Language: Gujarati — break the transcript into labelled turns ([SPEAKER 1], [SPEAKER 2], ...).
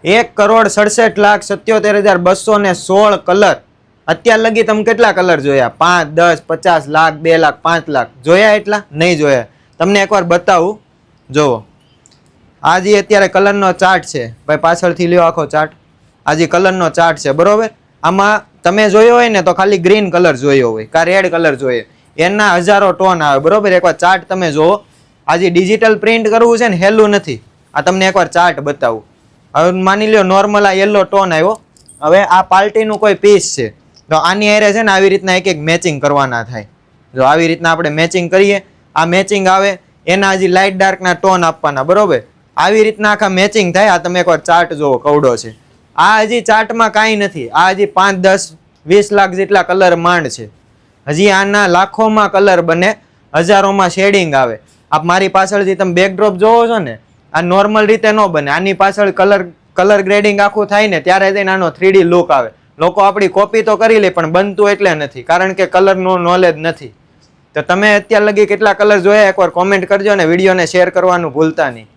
[SPEAKER 1] 1,67,77,216 કલર. અત્યાર લગી તમે કેટલા કલર જોયા? 5, 10, 50 લાખ, 2 લાખ, 5 લાખ જોયા? એટલા નહીં જોયા. તમને એકવાર બતાવું, જોવો. આ જે અત્યારે કલરનો ચાર્ટ છે ભાઈ, પાછળથી લ્યો આખો ચાર્ટ. આ જે કલરનો ચાર્ટ છે બરોબર, આમાં તમે જોયો હોય ને તો ખાલી ગ્રીન કલર જોયો હોય કા રેડ કલર જોઈએ, એના હજારો ટોન આવે બરોબર. એકવાર ચાર્ટ તમે જોવો. આ જે ડિજિટલ પ્રિન્ટ કરવું છે ને હેલું નથી. આ તમને એકવાર ચાર્ટ બતાવું. હવે માની લ્યો નોર્મલ આ યલો ટોન આવ્યો. હવે આ પાર્ટીનું કોઈ પીસ છે તો આની હારે છે ને આવી રીતના એક એક મેચિંગ કરવાના થાય. જો આવી રીતના આપણે મેચિંગ કરીએ, આ મેચિંગ આવે, એના હજી લાઇટ ડાર્કના ટોન આપવાના બરોબર. આવી રીતના આખા મેચિંગ થાય. આ તમે એકવાર ચાર્ટ જોવો, કવડો છે. આ હજી ચાર્ટમાં કાંઈ નથી. આ હજી 5, 10, 20 લાખ જેટલા કલર માંડ છે. હજી આના લાખોમાં કલર બને, હજારોમાં શેડિંગ આવે. આપ મારી પાછળથી તમે બેકડ્રોપ જોવો છો ને, આ નોર્મલ રીતે ન બને. આની પાછળ કલર ગ્રેડિંગ આખું થાય ને ત્યારે જઈને આનો 3D લુક આવે. લોકો આપણી કોપી તો કરી લે પણ બનતું એટલે નથી, કારણ કે કલરનું નોલેજ નથી. તો તમે અત્યાર લગી કેટલા કલર જોયા એકવાર કોમેન્ટ કરજો ને વિડીયોને શેર કરવાનું ભૂલતા નહીં.